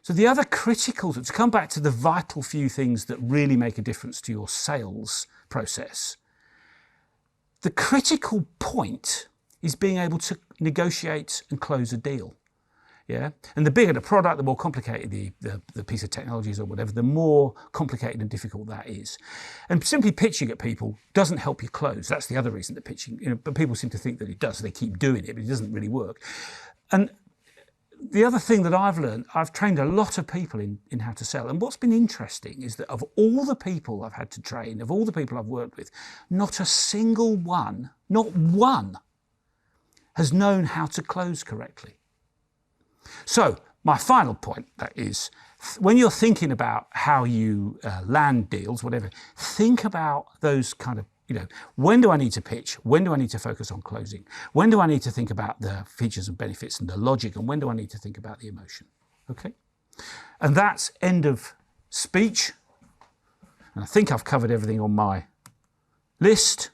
So the other critical, to come back to the vital few things that really make a difference to your sales process, the critical point is being able to negotiate and close a deal. Yeah, and the bigger the product, the more complicated the piece of technology is or whatever, the more complicated and difficult that is. And simply pitching at people doesn't help you close. That's the other reason that pitching, but people seem to think that it does. So they keep doing it, but it doesn't really work. And the other thing that I've learned, I've trained a lot of people in how to sell. And what's been interesting is that of all the people I've had to train, of all the people I've worked with, not a single one, not one, has known how to close correctly. So my final point is, when you're thinking about how you land deals, whatever, think about those kind of, when do I need to pitch? When do I need to focus on closing? When do I need to think about the features and benefits and the logic? And when do I need to think about the emotion? Okay? And that's end of speech. And I think I've covered everything on my list.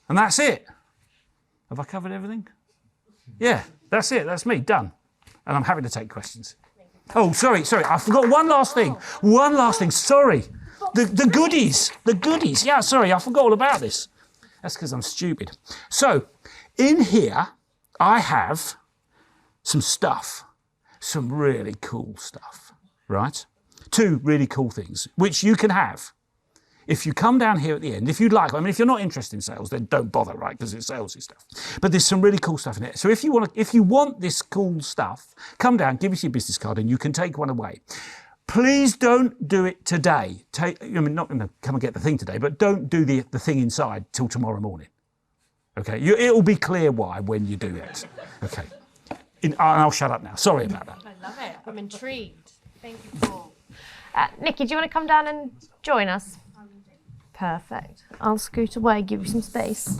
And that's it. Have I covered everything? Yeah. That's it. That's me. Done. And I'm happy to take questions. Oh, sorry. I forgot one last thing. Sorry. The goodies. Yeah, sorry. I forgot all about this. That's because I'm stupid. So in here, I have some stuff, some really cool stuff, right? 2 really cool things, which you can have. If you come down here at the end, if you'd like, if you're not interested in sales, then don't bother, right? Because it's salesy stuff. But there's some really cool stuff in it. So if you want this cool stuff, come down, give us your business card, and you can take one away. Please don't do it today. Not going to come and get the thing today, but don't do the thing inside till tomorrow morning. Okay? It'll be clear why when you do it. Okay. I'll shut up now. Sorry about that. I love it. I'm intrigued. Thank you, Paul. Nikki, do you want to come down and join us? Perfect. I'll scoot away, give you some space.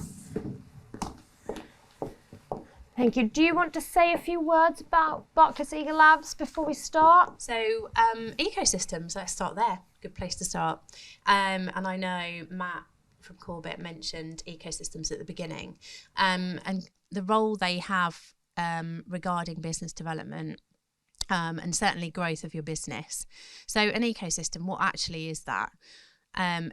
Thank you. Do you want to say a few words about Barclays Eagle Labs before we start? So ecosystems, let's start there. Good place to start. And I know Matt from Quorbit mentioned ecosystems at the beginning, and the role they have regarding business development and certainly growth of your business. So an ecosystem, what actually is that?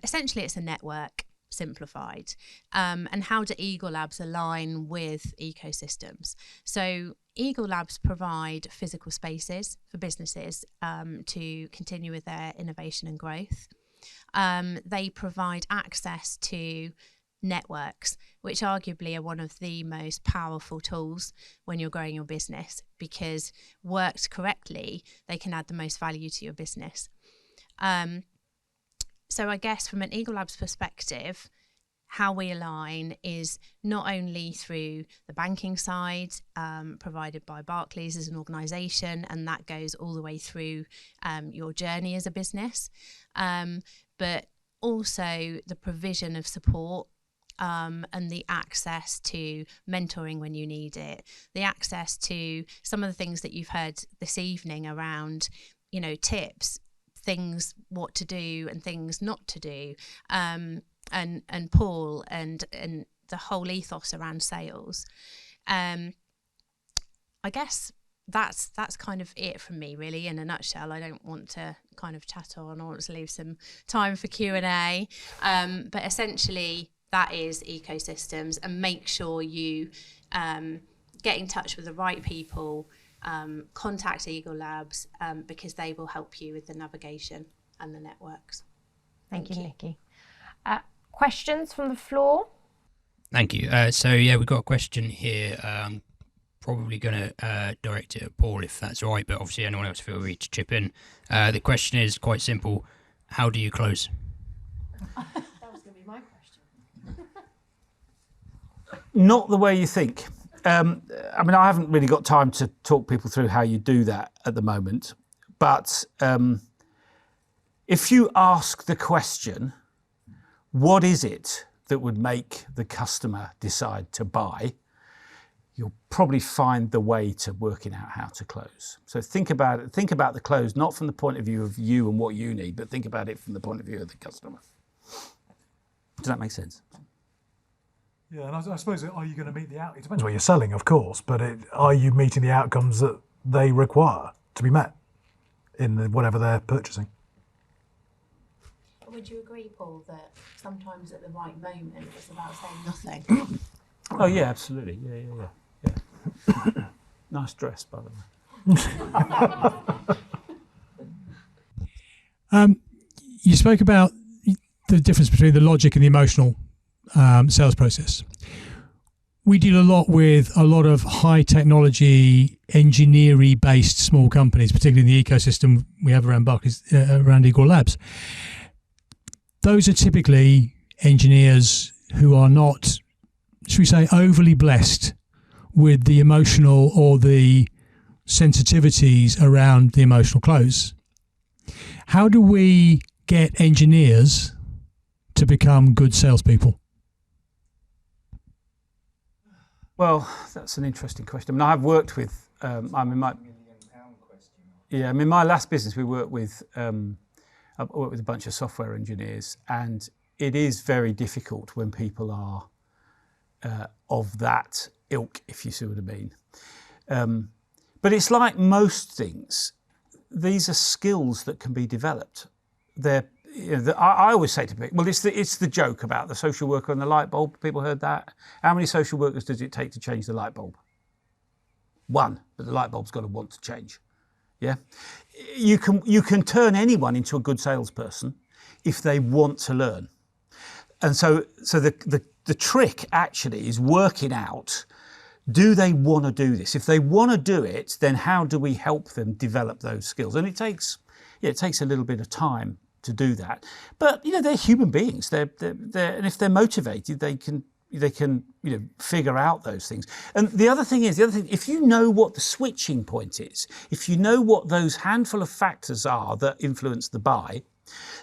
Essentially, it's a network, simplified. And how do Eagle Labs align with ecosystems? So Eagle Labs provide physical spaces for businesses to continue with their innovation and growth. They provide access to networks, which arguably are one of the most powerful tools when you're growing your business, because worked correctly, they can add the most value to your business. So I guess from an Eagle Labs perspective, how we align is not only through the banking side, provided by Barclays as an organisation, and that goes all the way through your journey as a business, but also the provision of support and the access to mentoring when you need it, the access to some of the things that you've heard this evening around, you know, tips, things what to do and things not to do, and Paul and the whole ethos around sales. I guess that's kind of it from me, really, in a nutshell. I don't want to kind of chat on. I want to leave some time for Q&A, but essentially that is ecosystems, and make sure you get in touch with the right people, contact Eagle Labs, because they will help you with the navigation and the networks. Thank you, Nikki. Questions from the floor? Thank you. So we've got a question here. Probably going to direct it at Paul, if that's all right, but obviously anyone else feel free to chip in. The question is quite simple. How do you close? That was going to be my question. Not the way you think. I mean, I haven't really got time to talk people through how you do that at the moment. But if you ask the question, what is it that would make the customer decide to buy, you'll probably find the way to working out how to close. So think about it. Think about the close, not from the point of view of you and what you need, but think about it from the point of view of the customer. Does that make sense? Yeah, and I suppose, are you going to meet the out? It depends what you're selling, of course, but are you meeting the outcomes that they require to be met in whatever they're purchasing? Would you agree, Paul, that sometimes at the right moment it's about saying nothing? Oh yeah, absolutely. Yeah. Nice dress, by the way. You spoke about the difference between the logic and the emotional sales process. We deal a lot with a lot of high technology, engineering based small companies, particularly in the ecosystem we have around Barclays, around Eagle Labs. Those are typically engineers who are not, should we say, overly blessed with the emotional or the sensitivities around the emotional close. How do we get engineers to become good salespeople? Well, that's an interesting question. I mean, I've worked with, £1 million question. yeah, I mean, my last business, we worked with, I worked with a bunch of software engineers, and it is very difficult when people are of that ilk, if you see what I mean. But it's like most things. These are skills that can be developed. They're, I always say to people, well, it's the joke about the social worker and the light bulb. People heard that. How many social workers does it take to change the light bulb? One, but the light bulb's got to want to change. Yeah, you can turn anyone into a good salesperson if they want to learn. And so the trick actually is working out, do they want to do this? If they want to do it, then how do we help them develop those skills? And it takes a little bit of time to do that. But they're human beings. They're and if they're motivated, they can figure out those things. And the other thing, if you know what the switching point is, if you know what those handful of factors are that influence the buy,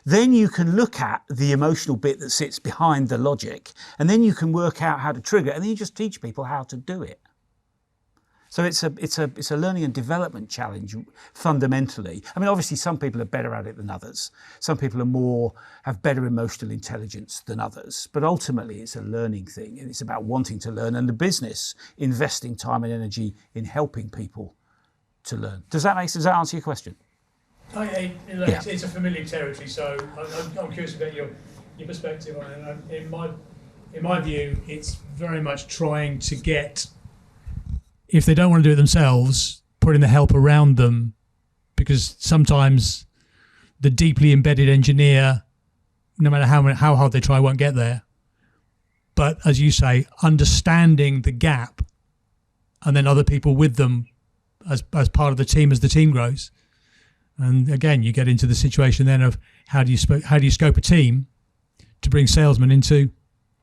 then you can look at the emotional bit that sits behind the logic, and then you can work out how to trigger it, and then you just teach people how to do it. So it's a learning and development challenge fundamentally. I mean, obviously some people are better at it than others. Some people have better emotional intelligence than others. But ultimately it's a learning thing, and it's about wanting to learn, and the business investing time and energy in helping people to learn. Does that answer your question? It's a familiar territory, so I'm curious about your perspective on it. In my view, it's very much trying to get, if they don't want to do it themselves, putting the help around them, because sometimes the deeply embedded engineer no matter how hard they try, won't get there. But as you say, understanding the gap, and then other people with them as part of the team as the team grows. And again, you get into the situation then of how do you scope a team to bring salesmen into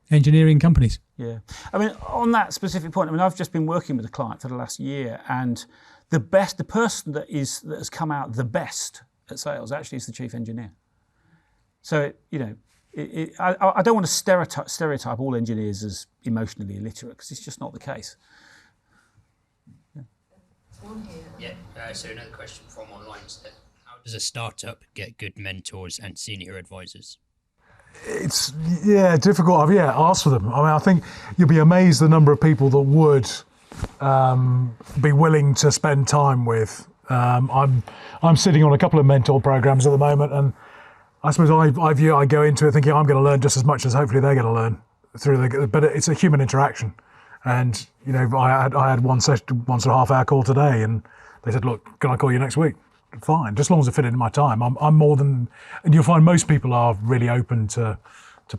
engineering companies? Yeah, I mean, on that specific point, I mean, I've just been working with a client for the last year, and the person that has come out the best at sales actually is the chief engineer. So, you know, I don't want to stereotype all engineers as emotionally illiterate, because it's just not the case. Yeah. So another question from online is that how does a startup get good mentors and senior advisors? It's difficult. I've asked for them. I mean, I think you'll be amazed the number of people that would be willing to spend time with. I'm sitting on a couple of mentor programs at the moment, and I suppose I go into it thinking I'm going to learn just as much as hopefully they're going to learn but it's a human interaction. And you know, I had one session, 1.5 hour call today, and they said, "Look, can I call you next week?" Fine, just as long as it fit into my time. I'm more than, and you'll find most people are really open to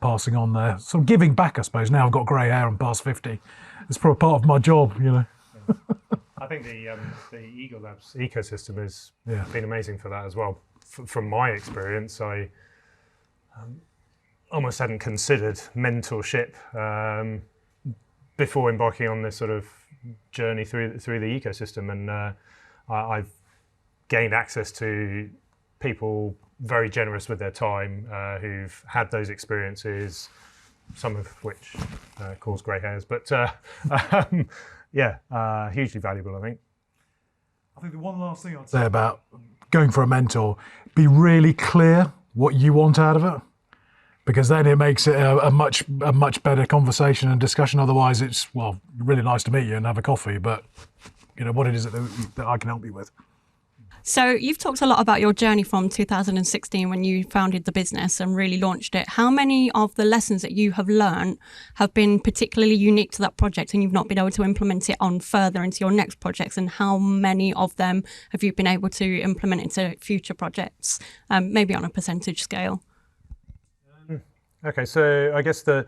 passing on their sort of giving back. I suppose now I've got grey hair and past 50, it's probably part of my job, you know. I think the Eagle Labs ecosystem has been amazing for that as well. From my experience, I almost hadn't considered mentorship before embarking on this sort of journey through the ecosystem, and I've gained access to people very generous with their time who've had those experiences, some of which cause grey hairs, but hugely valuable, I think. I think the one last thing I'd say about going for a mentor, be really clear what you want out of it, because then it makes it a much better conversation and discussion. Otherwise it's, well, really nice to meet you and have a coffee, but you know, what it is that I can help you with. So you've talked a lot about your journey from 2016 when you founded the business and really launched it. How many of the lessons that you have learned have been particularly unique to that project and you've not been able to implement it on further into your next projects? And how many of them have you been able to implement into future projects, maybe on a percentage scale? Okay, so I guess the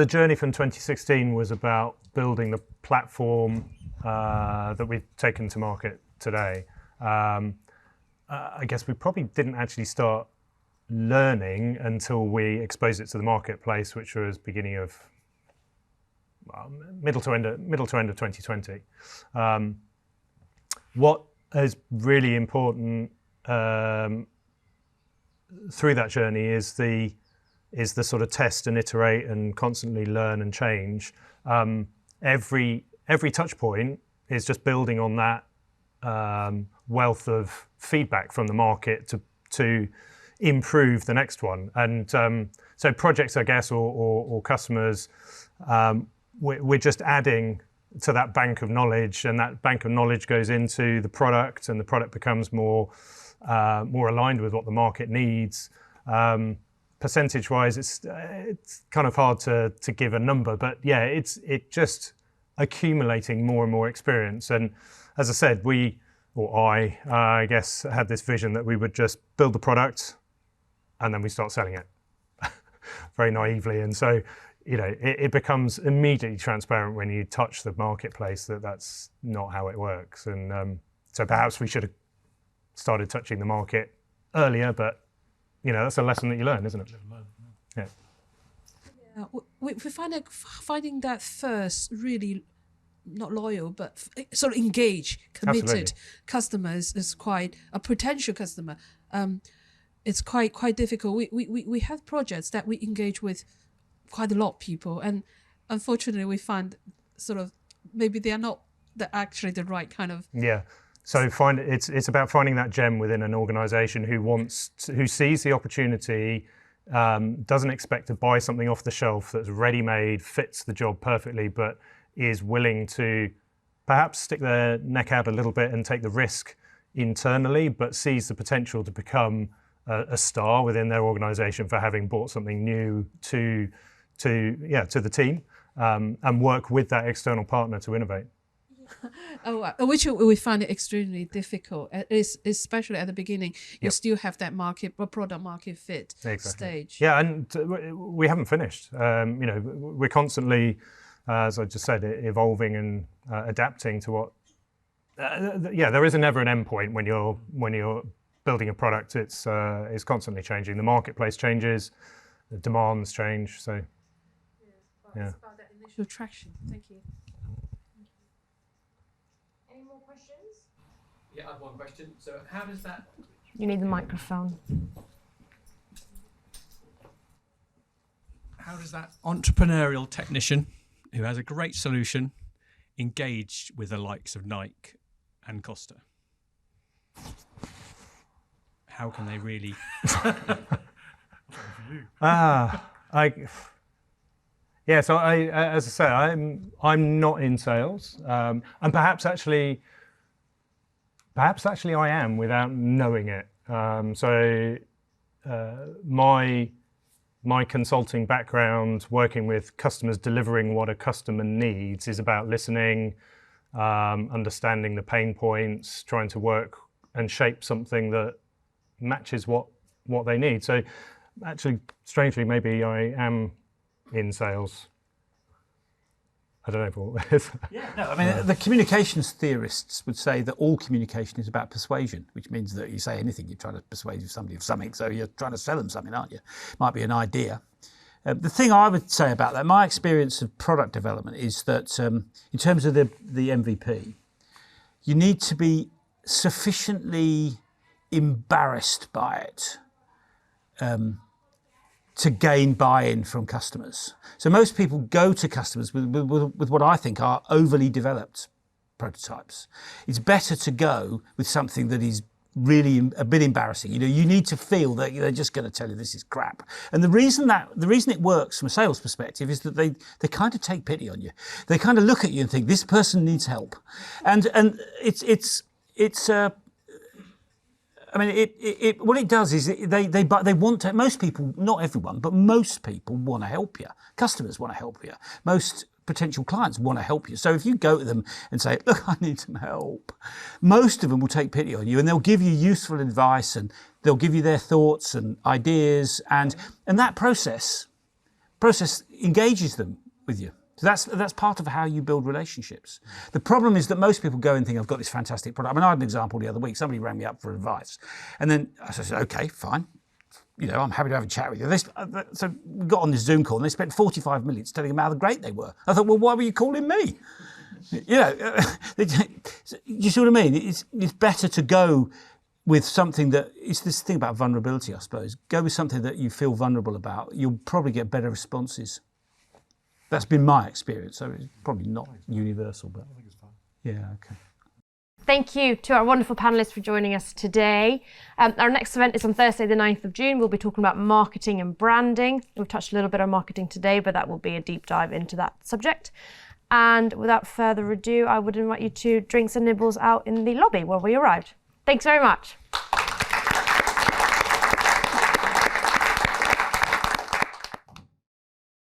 journey from 2016 was about building the platform that we've taken to market today. I guess we probably didn't actually start learning until we exposed it to the marketplace, which was beginning of middle to end of 2020. What is really important through that journey is the sort of test and iterate and constantly learn and change. Every touch point is just building on that wealth of feedback from the market to improve the next one. And so projects, I guess, or customers, we're just adding to that bank of knowledge, and that bank of knowledge goes into the product, and the product becomes more aligned with what the market needs. Percentage-wise, it's kind of hard to give a number, but yeah, it's just accumulating more and more experience. And as I said, I guess, had this vision that we would just build the product and then we start selling it very naively. And so, you know, it becomes immediately transparent when you touch the marketplace that that's not how it works. And so perhaps we should have started touching the market earlier, but, you know, that's a lesson that you learn, isn't it? Yeah. We finding that first really not loyal, but sort of engaged, committed Absolutely. Customers is quite a potential customer. It's quite difficult. We have projects that we engage with quite a lot of people, and unfortunately, we find sort of maybe they are not actually the right kind of. Yeah. So it's about finding that gem within an organisation who sees the opportunity, doesn't expect to buy something off the shelf that's ready-made, fits the job perfectly, but is willing to perhaps stick their neck out a little bit and take the risk internally, but sees the potential to become a star within their organisation for having brought something new to the team, and work with that external partner to innovate. Which we find it extremely difficult, especially at the beginning. You Yep. still have that product market fit stage. Yeah, and we haven't finished. We're constantly, as I just said, evolving and adapting to what. There is never an end point when you're building a product. It's constantly changing. The marketplace changes, the demands change. So, It's about that initial traction. Thank you. Any more questions? Yeah, I have one question. So how does that... You need the microphone. How does that entrepreneurial technician who has a great solution engage with the likes of Nike and Costa? How can they really... So as I say, I'm not in sales, and perhaps actually I am without knowing it. My consulting background, working with customers, delivering what a customer needs, is about listening, understanding the pain points, trying to work and shape something that matches what they need. So actually, strangely, maybe I am in sales. I don't know, Paul. No, I mean, the communications theorists would say that all communication is about persuasion, which means that you say anything, you're trying to persuade somebody of something, so you're trying to sell them something, aren't you? Might be an idea. The thing I would say about that, my experience of product development is that in terms of the MVP, you need to be sufficiently embarrassed by it to gain buy-in from customers. So most people go to customers with what I think are overly developed prototypes. It's better to go with something that is really a bit embarrassing. You need to feel that they're just going to tell you this is crap. And the reason it works from a sales perspective is that they kind of take pity on you. They kind of look at you and think this person needs help, and what it does is they want to. Most people, not everyone, but most people want to help you. Customers want to help you. Most potential clients want to help you. So if you go to them and say, "Look, I need some help," most of them will take pity on you and they'll give you useful advice and they'll give you their thoughts and ideas, and that process engages them with you. So that's part of how you build relationships. The problem is that most people go and think, I've got this fantastic product. I mean, I had an example the other week. Somebody rang me up for advice. And then I said, okay, fine. I'm happy to have a chat with you. So we got on this Zoom call and they spent 45 minutes telling them how great they were. I thought, well, why were you calling me? You see what I mean? It's better to go with something that, it's this thing about vulnerability, I suppose. Go with something that you feel vulnerable about. You'll probably get better responses. That's been my experience, so it's probably not universal, but I think it's fine. Yeah, okay. Thank you to our wonderful panellists for joining us today. Our next event is on Thursday, the 9th of June. We'll be talking about marketing and branding. We've touched a little bit on marketing today, but that will be a deep dive into that subject. And without further ado, I would invite you to drinks and nibbles out in the lobby where we arrived. Thanks very much.